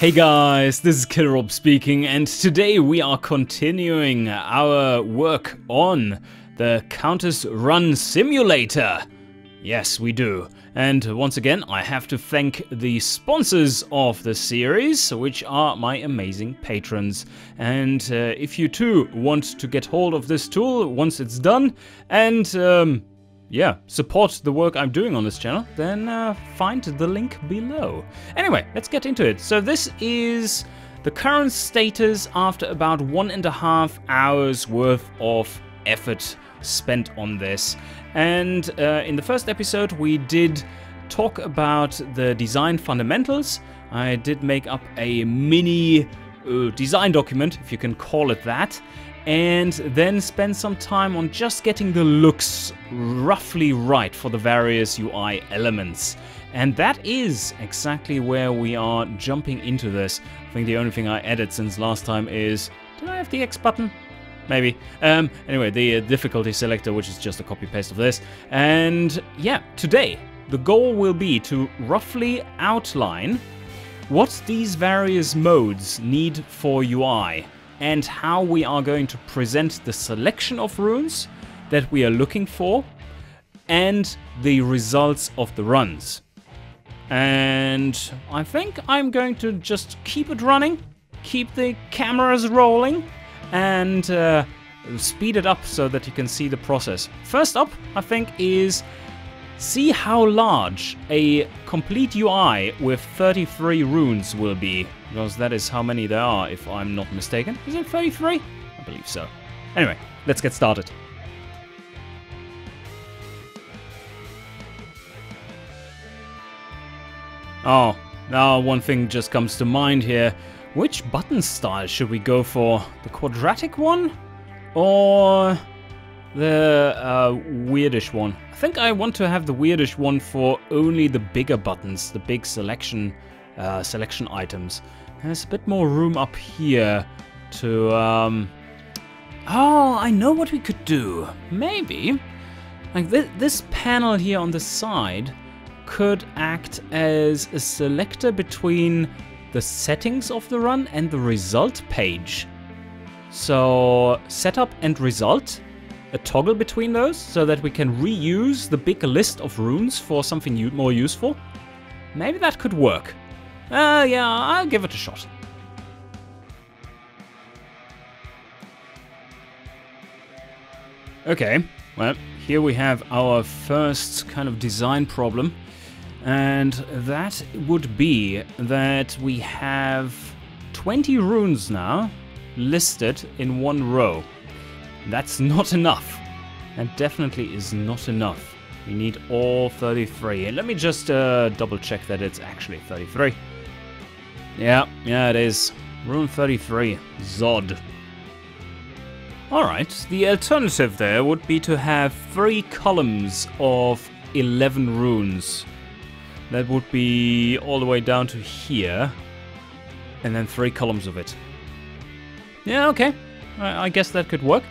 Hey guys, this is KillerRob speaking, and today we are continuing our work on the Countess Run Simulator. Yes, we do. And once again, I have to thank the sponsors of the series, which are my amazing patrons. And if you too want to get hold of this tool once it's done, and yeah, support the work I'm doing on this channel, then find the link below. Anyway, let's get into it. So this is the current status after about 1.5 hours worth of effort spent on this. And in the first episode we did talk about the design fundamentals. I did make up a mini design document, if you can call it that, and then spend some time on just getting the looks roughly right for the various UI elements. And that is exactly where we are jumping into this. I think the only thing I added since last time is, did I have the X button? Maybe. Anyway, the difficulty selector, which is just a copy paste of this. And yeah, today the goal will be to roughly outline what these various modes need for UI, and how we are going to present the selection of runes that we are looking for, and the results of the runs. And I think I'm going to just keep it running, keep the cameras rolling, and speed it up so that you can see the process. First up, I think, is see how large a complete UI with 33 runes will be. Because that is how many there are, if I'm not mistaken. Is it 33? I believe so. Anyway, let's get started. Oh, now one thing just comes to mind here. Which button style should we go for? The quadratic one? Or the weirdish one? I think I want to have the weirdish one for only the bigger buttons, the big selection items. There's a bit more room up here to... Oh, I know what we could do. Maybe, like this panel here on the side could act as a selector between the settings of the run and the result page. So setup and result, a toggle between those so that we can reuse the big list of runes for something more useful. Maybe that could work. Yeah, I'll give it a shot. Okay, well, here we have our first kind of design problem. And that would be that we have 20 runes now listed in one row. That's not enough. That definitely is not enough. We need all 33. And let me just double check that it's actually 33. Yeah, it is. Rune 33. Zod. Alright, the alternative there would be to have 3 columns of 11 runes. That would be all the way down to here. And then 3 columns of it. Yeah, okay. I guess that could work.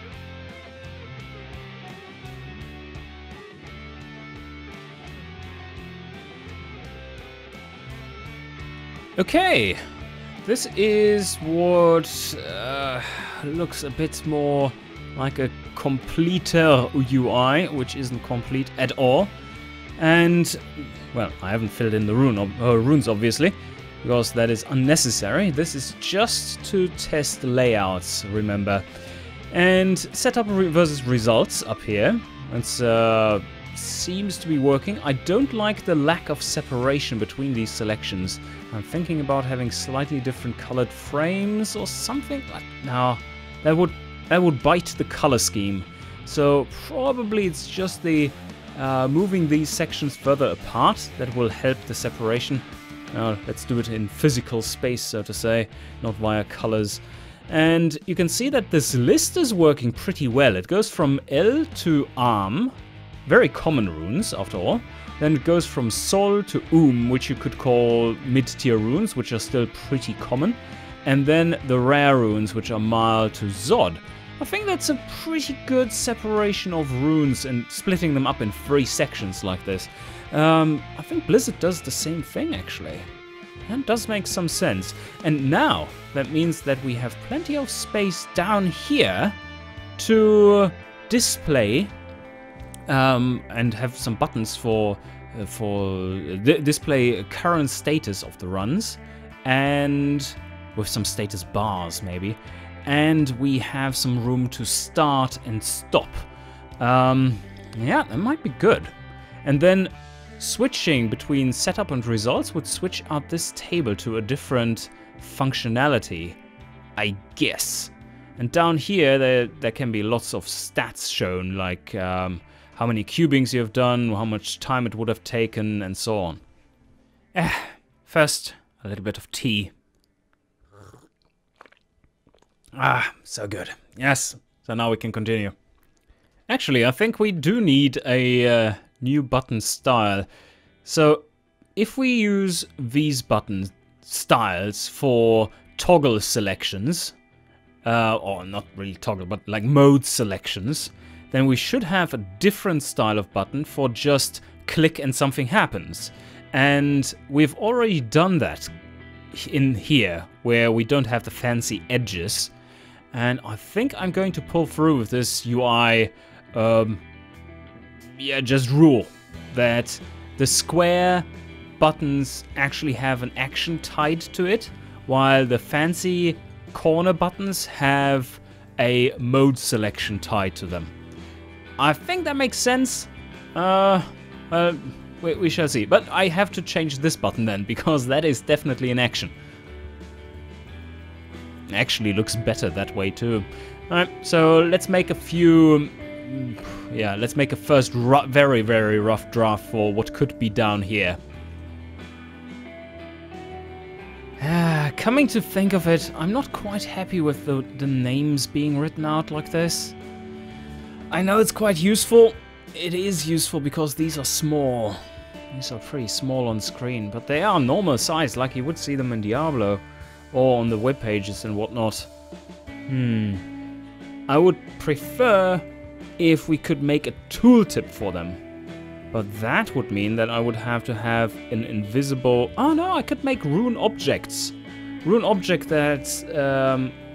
Okay, this is what looks a bit more like a completer UI, which isn't complete at all. And, well, I haven't filled in the runes, obviously, because that is unnecessary. This is just to test layouts, remember. And setup versus results up here. It's seems to be working. I don't like the lack of separation between these selections. I'm thinking about having slightly different colored frames or something. No, that would bite the color scheme. So probably it's just the moving these sections further apart that will help the separation. Let's do it in physical space, so to say, not via colors. And you can see that this list is working pretty well. It goes from L to Arm. Very common runes, after all. Then it goes from Sol to which you could call mid-tier runes, which are still pretty common. And then the rare runes, which are Mal to Zod. I think that's a pretty good separation of runes and splitting them up in 3 sections like this. I think Blizzard does the same thing, actually. That does make some sense. And now, that means that we have plenty of space down here to display and have some buttons for display current status of the runs, and with some status bars maybe. And we have some room to start and stop. Yeah, that might be good. And then switching between setup and results would switch out this table to a different functionality, I guess. And down here, there can be lots of stats shown, like how many cubings you have done, how much time it would have taken, and so on. First, a little bit of tea. Ah, so good. Yes, so now we can continue. Actually, I think we do need a new button style. So, if we use these button styles for toggle selections, or not really toggle, but like mode selections, then we should have a different style of button for just click and something happens. And we've already done that in here, where we don't have the fancy edges. And I think I'm going to pull through with this UI, just rule that the square buttons actually have an action tied to it, while the fancy corner buttons have a mode selection tied to them. I think that makes sense. We shall see. But I have to change this button then, because that is definitely an action. Actually looks better that way too. Alright, so let's make a few... Yeah, let's make a first very, very rough draft for what could be down here. Coming to think of it, I'm not quite happy with the names being written out like this. I know it's quite useful. It is useful because these are small. These are pretty small on screen, but they are normal size like you would see them in Diablo or on the web pages and whatnot. I would prefer if we could make a tooltip for them. But that would mean that I would have to have an invisible... Oh no, I could make rune objects. Rune object that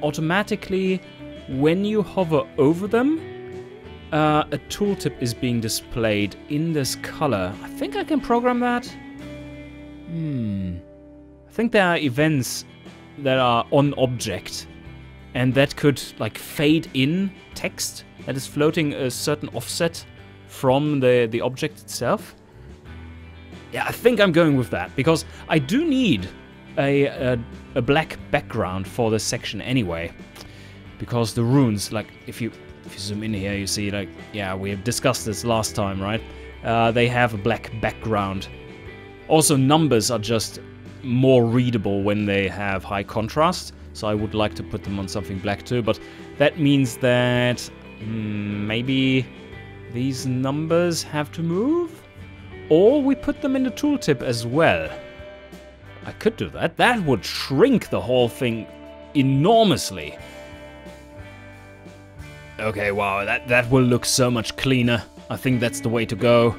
automatically, when you hover over them, a tooltip is being displayed in this color. I think I can program that. I think there are events that are on object, and that could like fade in text that is floating a certain offset from the object itself. Yeah, I think I'm going with that, because I do need a black background for this section anyway. Because the runes, like if you zoom in here, you see, like, yeah, we have discussed this last time, right? They have a black background. Also, numbers are just more readable when they have high contrast, so I would like to put them on something black too, but that means that maybe these numbers have to move? Or we put them in the tooltip as well. I could do that. That would shrink the whole thing enormously. Okay, wow, that will look so much cleaner. I think that's the way to go.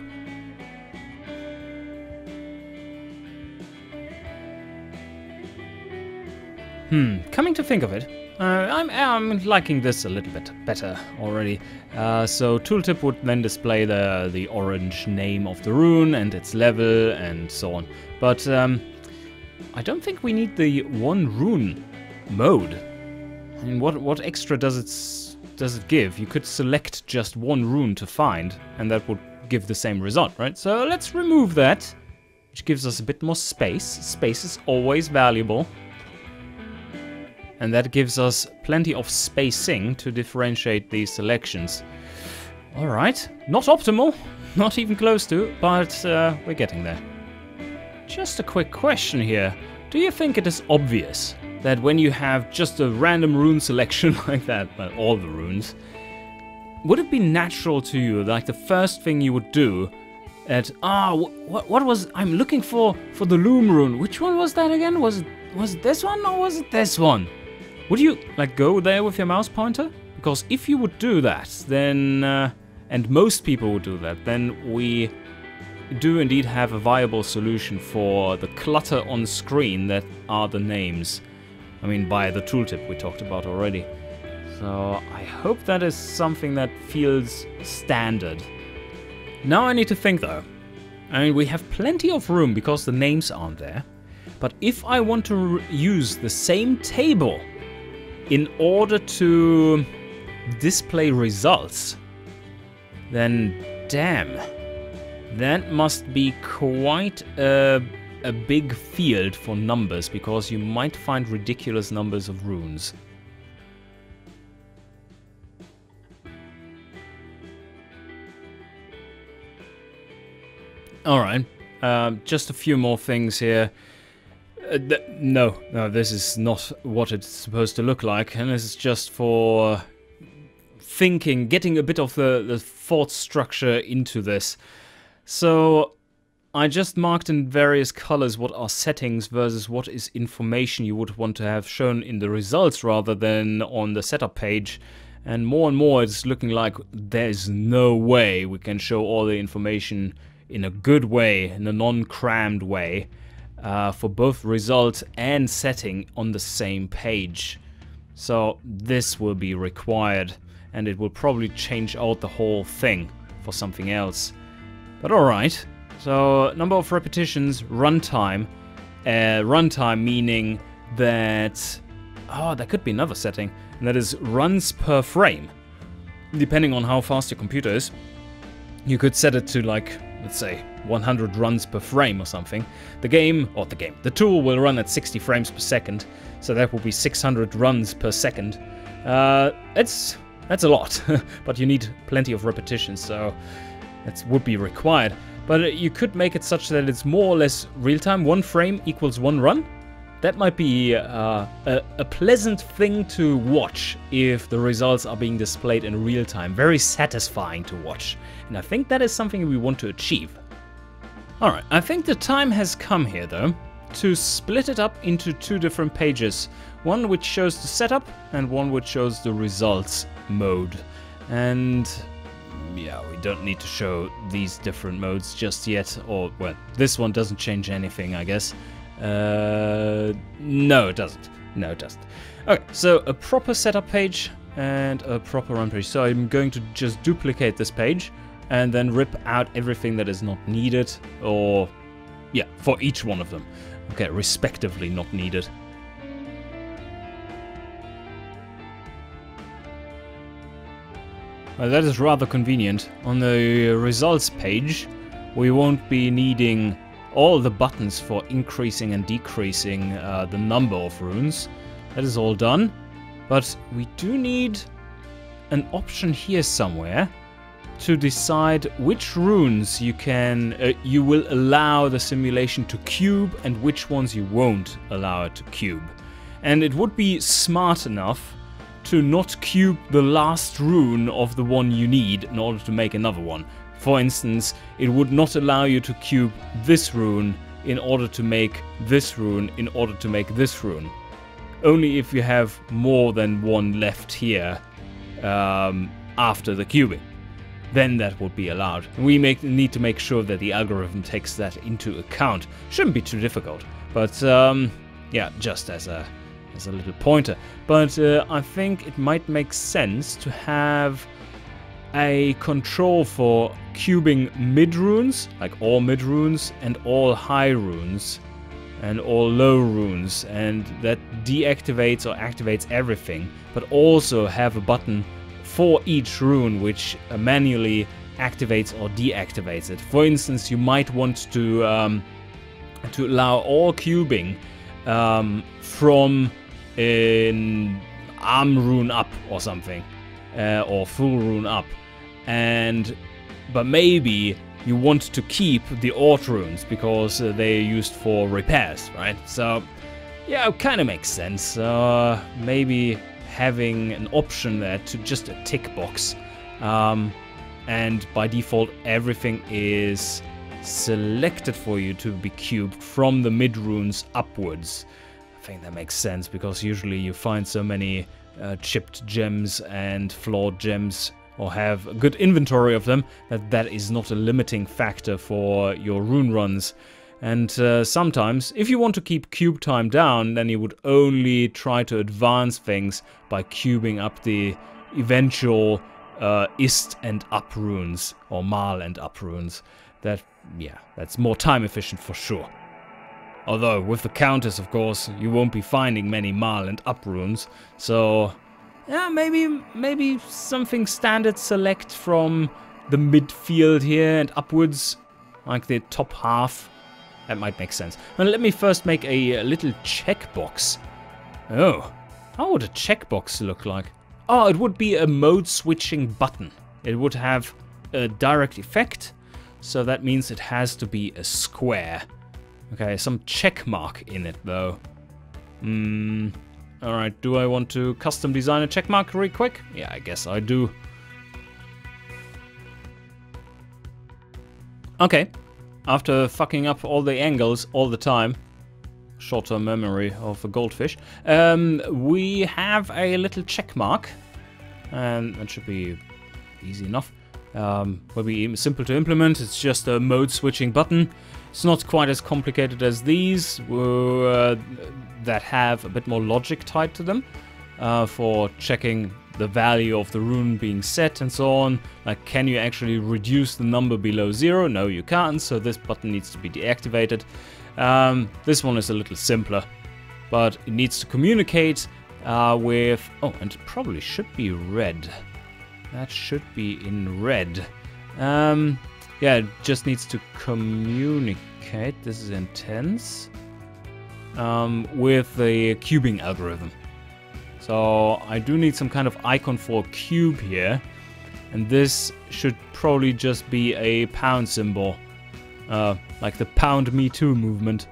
Coming to think of it, I'm liking this a little bit better already. So tooltip would then display the orange name of the rune and its level and so on. But I don't think we need the one rune mode. I mean, what extra does it give? You could select just one rune to find, and that would give the same result, right? So let's remove that, which gives us a bit more space. Space is always valuable. And that gives us plenty of spacing to differentiate these selections. Alright, not optimal, not even close to, but we're getting there. Just a quick question here. Do you think it is obvious that when you have just a random rune selection like that, well, all the runes, would it be natural to you, like the first thing you would do at, what was, I'm looking for the loom rune. Which one was that again? Was it this one or was it this one? Would you, like, go there with your mouse pointer? Because if you would do that, then, and most people would do that, then we do indeed have a viable solution for the clutter on screen that are the names. I mean, by the tooltip we talked about already. So I hope that is something that feels standard. Now I need to think though. I mean, we have plenty of room because the names aren't there. But if I want to use the same table in order to display results, then damn, that must be quite a big field for numbers, because you might find ridiculous numbers of runes. Alright, just a few more things here. No, this is not what it's supposed to look like, and this is just for thinking, getting a bit of the thought structure into this. So I just marked in various colors what are settings versus what is information you would want to have shown in the results rather than on the setup page. And more it's looking like there's no way we can show all the information in a good way, in a non-crammed way, for both result and setting on the same page. So this will be required, and it will probably change out the whole thing for something else. But alright, so number of repetitions, runtime. Runtime meaning that... oh, there could be another setting, and that is runs per frame. Depending on how fast your computer is, you could set it to, like, let's say 100 runs per frame or something. The tool will run at 60 frames per second, so that will be 600 runs per second. That's a lot, but you need plenty of repetitions, so that would be required. But you could make it such that it's more or less real-time. 1 frame equals 1 run. That might be a pleasant thing to watch if the results are being displayed in real time. Very satisfying to watch. And I think that is something we want to achieve. Alright, I think the time has come here though to split it up into 2 different pages. One which shows the setup and one which shows the results mode. And yeah, we don't need to show these different modes just yet. Or, well, this one doesn't change anything, I guess. No, it doesn't. No, it doesn't. Okay, so a proper setup page and a proper run page. So I'm going to just duplicate this page and then rip out everything that is not needed, or yeah, for each one of them. Okay, respectively not needed. Well, that is rather convenient. On the results page, we won't be needing all the buttons for increasing and decreasing the number of runes. That is all done. But we do need an option here somewhere to decide which runes you will allow the simulation to cube and which ones you won't allow it to cube. And it would be smart enough to not cube the last rune of the one you need in order to make another one. For instance, it would not allow you to cube this rune in order to make this rune in order to make this rune. Only if you have more than one left here after the cubing. Then that would be allowed. We need to make sure that the algorithm takes that into account. Shouldn't be too difficult, but yeah, just as a little pointer. But I think it might make sense to have a control for cubing mid runes, like all mid runes and all high runes and all low runes, and that deactivates or activates everything, but also have a button for each rune which manually activates or deactivates it. For instance, you might want to allow all cubing from an arm rune up or something, or full rune up, but maybe you want to keep the Ort runes because they're used for repairs, right? So yeah, it kind of makes sense. Maybe having an option there to just a tick box, and by default everything is selected for you to be cubed from the mid runes upwards. I think that makes sense because usually you find so many chipped gems and flawed gems or have a good inventory of them, that is not a limiting factor for your rune runs. And sometimes, if you want to keep cube time down, then you would only try to advance things by cubing up the eventual ist and up runes, or mal and up runes. That's more time efficient for sure. Although, with the Countess, of course, you won't be finding many mal and up runes, so yeah, maybe something standard select from the midfield here and upwards, like the top half. That might make sense. Now let me first make a little checkbox. Oh, how would a checkbox look like? Oh, it would be a mode switching button. It would have a direct effect, so that means it has to be a square. Okay, some check mark in it though. Alright, do I want to custom design a check mark real quick? Yeah, I guess I do. Okay. After fucking up all the angles all the time, short-term memory of a goldfish, we have a little check mark, and that should be easy enough. Will be simple to implement. It's just a mode switching button. It's not quite as complicated as these that have a bit more logic tied to them for checking the value of the rune being set and so on. Like, can you actually reduce the number below 0? No, you can't, so this button needs to be deactivated. This one is a little simpler, but it needs to communicate with... Oh, and it probably should be red. That should be in red. Yeah, it just needs to communicate. This is intense. With the cubing algorithm. So I do need some kind of icon for cube here, and this should probably just be a pound symbol, like the pound me too movement.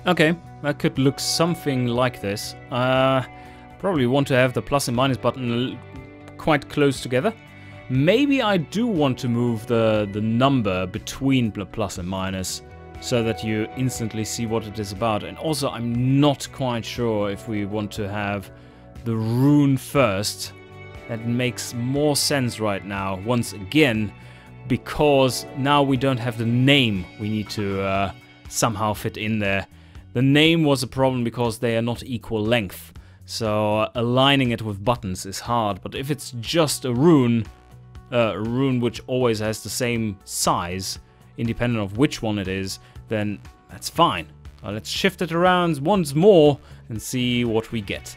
Okay, that could look something like this. Probably want to have the plus and minus button quite close together. Maybe I do want to move the number between the plus and minus, so that you instantly see what it is about. And also, I'm not quite sure if we want to have the rune first. That makes more sense right now, once again, because now we don't have the name we need to somehow fit in there. The name was a problem because they are not equal length, so aligning it with buttons is hard. But if it's just a rune which always has the same size, independent of which one it is, then that's fine. Let's shift it around once more and see what we get.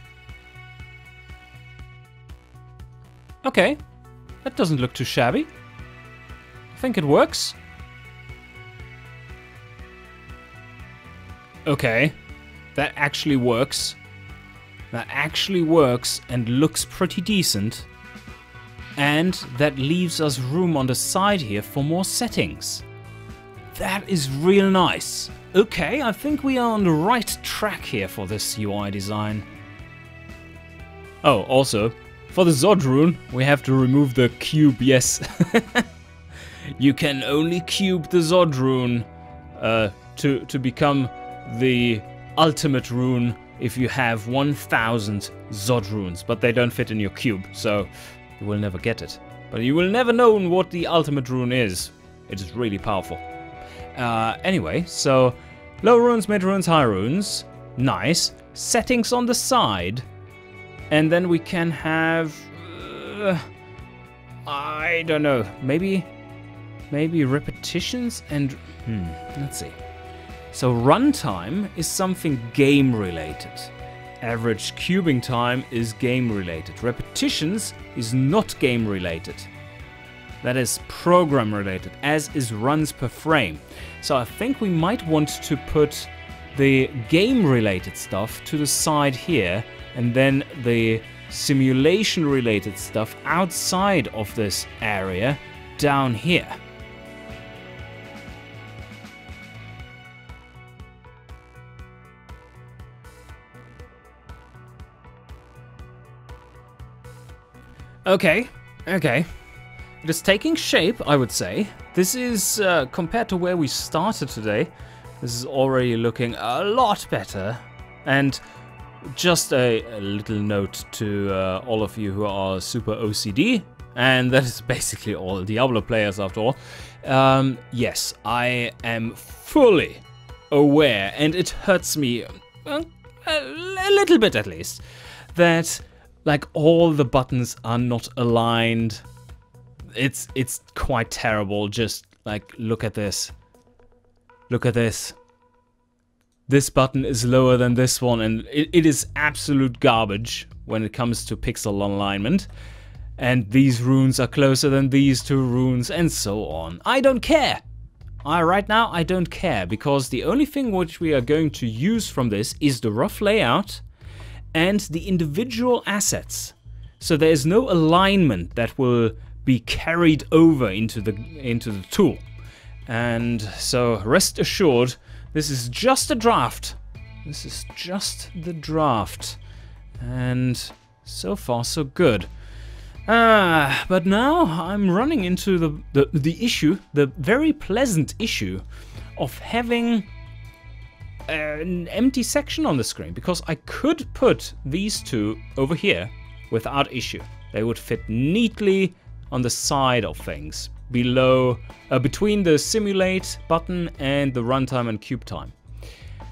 Okay, that doesn't look too shabby. I think it works. Okay, that actually works. That actually works and looks pretty decent. And that leaves us room on the side here for more settings. That is real nice. Okay, I think we are on the right track here for this UI design. Oh, also, for the Zod rune, we have to remove the cube, yes. You can only cube the Zod rune to become the ultimate rune if you have 1000 Zod runes, but they don't fit in your cube, so you will never get it. But you will never know what the ultimate rune is. It is really powerful. Anyway, so low runes, mid runes, high runes. Nice. Settings on the side. And then we can have... I don't know. Maybe repetitions and... let's see. So runtime is something game related. Average cubing time is game related. Repetitions is not game related. That is program related, as is runs per frame. So I think we might want to put the game related stuff to the side here, and then the simulation related stuff outside of this area down here. Okay. It is taking shape, I would say. This is, compared to where we started today, this is already looking a lot better. And just a little note to all of you who are super OCD, and that is basically all Diablo players after all. Yes, I am fully aware, and it hurts me a little bit at least, that like all the buttons are not aligned. It's quite terrible. Just like look at this. Look at this. This button is lower than this one, and it is absolute garbage when it comes to pixel alignment. And these runes are closer than these two runes, and so on. I don't care. Right now, I don't care, because the only thing which we are going to use from this is the rough layout and the individual assets. So there is no alignment that will be carried over into the tool. And so rest assured, this is just a draft. This is just the draft. And so far so good. But now I'm running into the issue, the very pleasant issue of having an empty section on the screen, because I could put these two over here without issue. They would fit neatly on the side of things, below, between the simulate button and the runtime and cube time.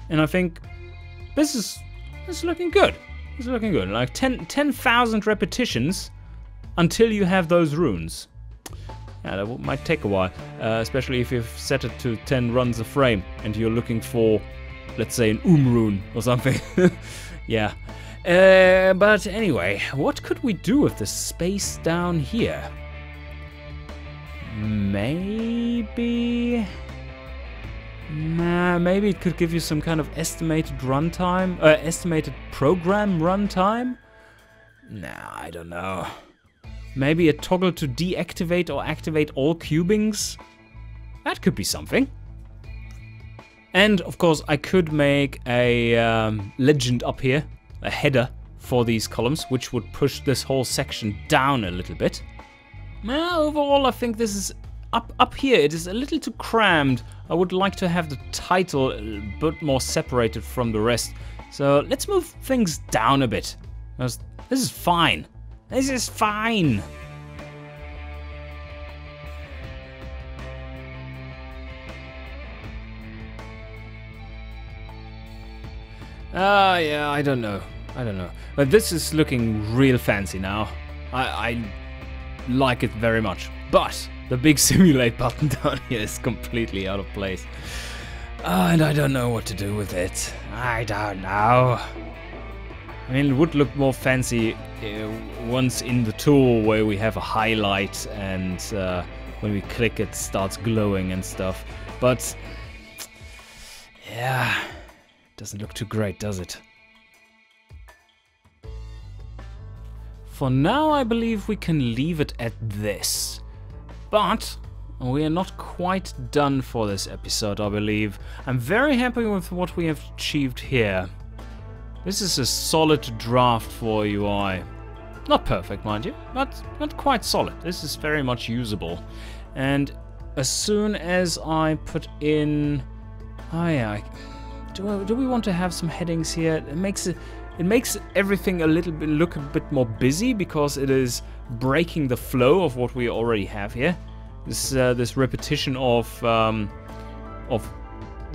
And I think this is looking good. It's looking good. Like 10,000 repetitions until you have those runes. Yeah, that might take a while, especially if you've set it to 10 runs a frame and you're looking for, let's say, an rune or something. Yeah. But anyway, what could we do with the space down here? Maybe it could give you some kind of estimated runtime, estimated program runtime? Nah, I don't know. Maybe a toggle to deactivate or activate all cubings? That could be something. And of course I could make a legend up here, a header for these columns, which would push this whole section down a little bit. Overall I think this is, up here it is a little too crammed. I would like to have the title a bit more separated from the rest. So let's move things down a bit. This is fine. This is fine. Yeah, I don't know. But this is looking real fancy now. I like it very much. But the big simulate button down here is completely out of place. And I don't know what to do with it. I don't know. I mean, it would look more fancy once in the tool where we have a highlight and when we click it starts glowing and stuff. But yeah, it doesn't look too great, does it? For now, I believe we can leave it at this. But we are not quite done for this episode, I believe. I'm very happy with what we have achieved here. This is a solid draft for UI. Not perfect, mind you, but quite solid. This is very much usable. And as soon as I put in... Oh yeah, do we want to have some headings here? It makes everything a little bit look a bit more busy, because it is breaking the flow of what we already have here. This repetition of the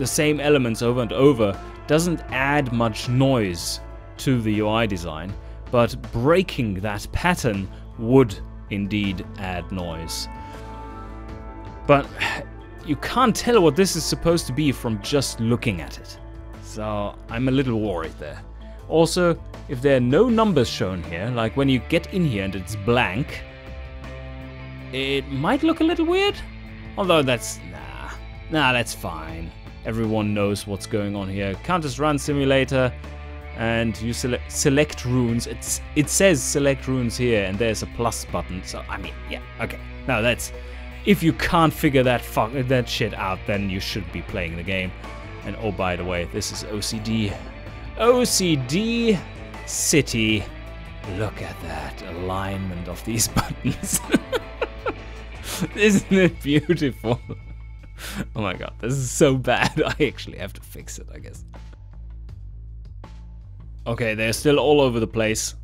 same elements over and over doesn't add much noise to the UI design, but breaking that pattern would indeed add noise. But you can't tell what this is supposed to be from just looking at it. So I'm a little worried there. Also, if there are no numbers shown here, like when you get in here and it's blank, it might look a little weird. Although that's... Nah, that's fine. Everyone knows what's going on here. Countess Run Simulator, and you select runes. It says select runes here, and there's a plus button. So, I mean, yeah, okay. Now that's... If you can't figure that shit out, then you shouldn't be playing the game. And oh, by the way, this is OCD. OCD City. Look at that alignment of these buttons. Isn't it beautiful? Oh my god, this is so bad. I actually have to fix it, I guess. Okay, they're still all over the place,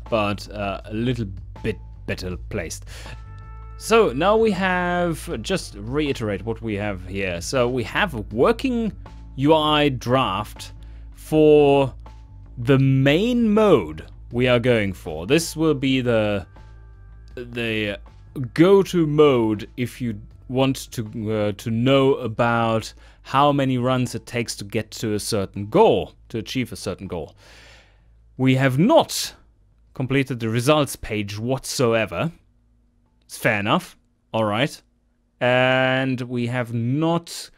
but a little bit better placed. So now we have, just reiterate what we have here. So we have a working UI draft for the main mode we are going for. This will be the go-to mode if you want to know about how many runs it takes to get to a certain goal, to achieve a certain goal. We have not completed the results page whatsoever. It's fair enough. All right. And we have not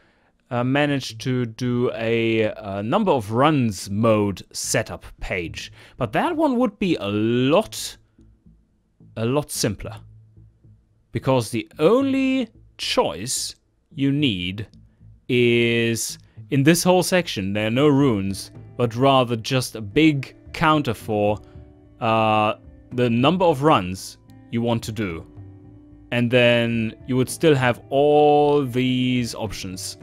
managed to do a number of runs mode setup page. But that one would be a lot simpler. Because the only choice you need is, in this whole section, there are no runes, but rather just a big counter for the number of runs you want to do. And then you would still have all these options.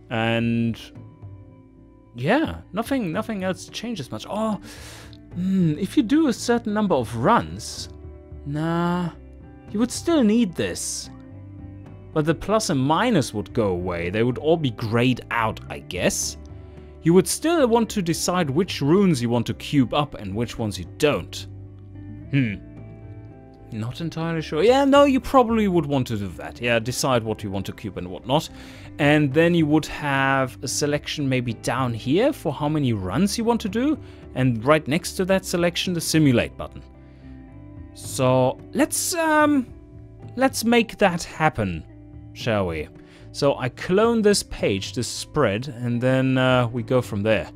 And yeah, nothing else changes much. Oh, if you do a certain number of runs, nah, you would still need this. But the plus and minus would go away. They would all be grayed out, I guess. You would still want to decide which runes you want to cube up and which ones you don't. Not entirely sure. Yeah, no, you probably would want to do that. Yeah, decide what you want to cube and what not. And then you would have a selection maybe down here for how many runs you want to do. And right next to that selection, the simulate button. So let's make that happen, shall we? So I clone this page, this spread, and then we go from there.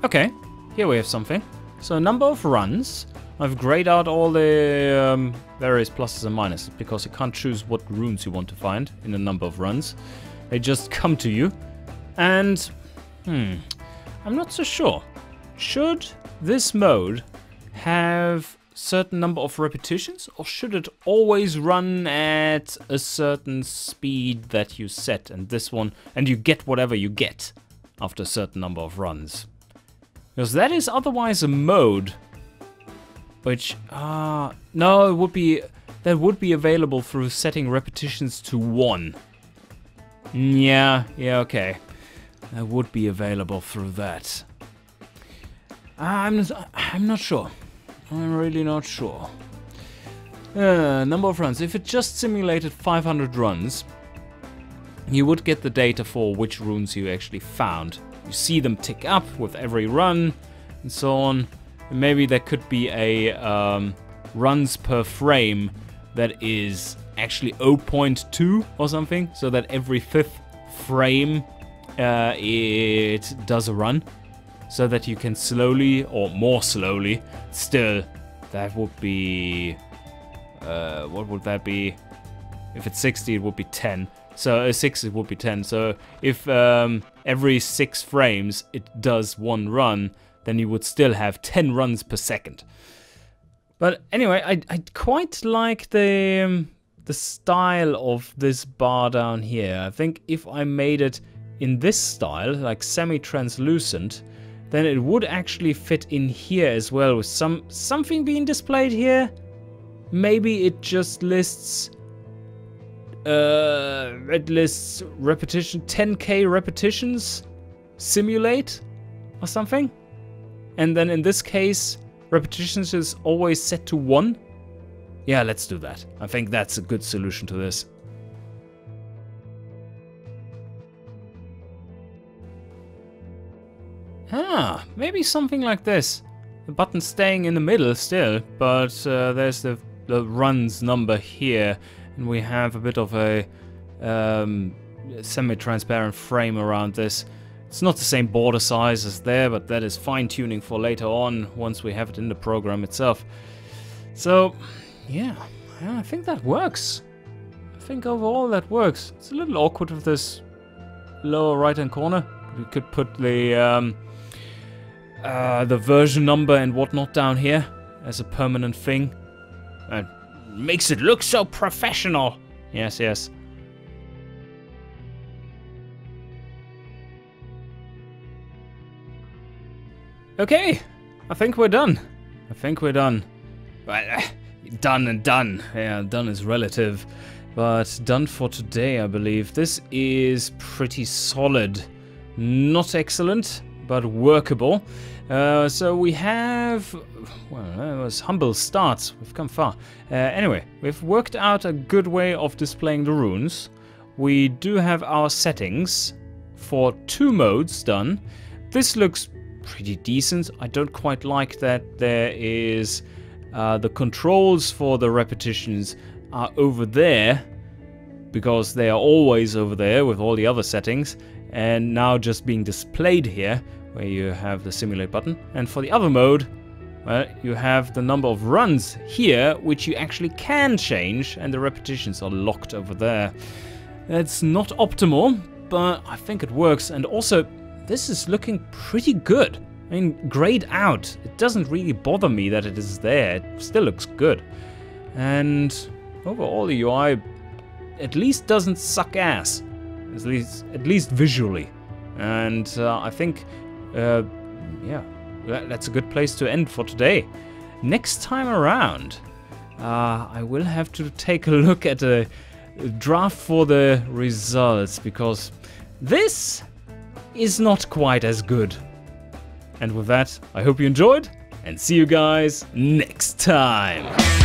Okay, here we have something. So number of runs. I've grayed out all the various pluses and minuses because you can't choose what runes you want to find in a number of runs. They just come to you. And, I'm not so sure. Should this mode have certain number of repetitions, or should it always run at a certain speed that you set, and this one, and you get whatever you get after a certain number of runs? Because that is otherwise a mode which, no, it would be, that would be available through setting repetitions to 1. Yeah, okay. That would be available through that. I'm not sure. I'm really not sure. Number of runs. If it just simulated 500 runs, you would get the data for which runes you actually found. You see them tick up with every run, and so on. And maybe there could be a runs per frame that is actually 0.2 or something, so that every 5th frame it does a run, so that you can slowly, or more slowly, still, that would be, what would that be? If it's 60, it would be 10. So 6, it would be 10. So if every 6 frames it does 1 run, then you would still have 10 runs per second. But anyway, I quite like the style of this bar down here. I think if I made it in this style, like semi-translucent, then it would actually fit in here as well, with something being displayed here. Maybe it just lists repetition, 10k repetitions, simulate or something. And then in this case, repetitions is always set to 1. Yeah, let's do that. I think that's a good solution to this. Maybe something like this. The button staying in the middle still, but there's the runs number here. And we have a bit of a semi-transparent frame around this. It's not the same border size as there, but that is fine-tuning for later on, once we have it in the program itself. So, yeah, I think that works. I think overall that works. It's a little awkward with this lower right-hand corner. We could put the version number and whatnot down here as a permanent thing. Makes it look so professional. Yes, yes. Okay, I think we're done. I think we're done. Well, done and done. Yeah, done is relative. But done for today, I believe. This is pretty solid. Not excellent, but workable. So we have... Well, that was humble starts. We've come far. Anyway, we've worked out a good way of displaying the runes. We do have our settings for 2 modes done. This looks pretty decent. I don't quite like that there is... the controls for the repetitions are over there, because they are always over there with all the other settings, and now just being displayed here, where you have the simulate button. And for the other mode, well, you have the number of runs here, which you actually can change, and the repetitions are locked over there. That's not optimal, but I think it works. And also, this is looking pretty good. I mean, grayed out. It doesn't really bother me that it is there. It still looks good. And overall, the UI at least doesn't suck ass. At least visually. And I think, yeah, that's a good place to end for today. Next time around, I will have to take a look at a draft for the results, because this is not quite as good. And with that, I hope you enjoyed, and see you guys next time.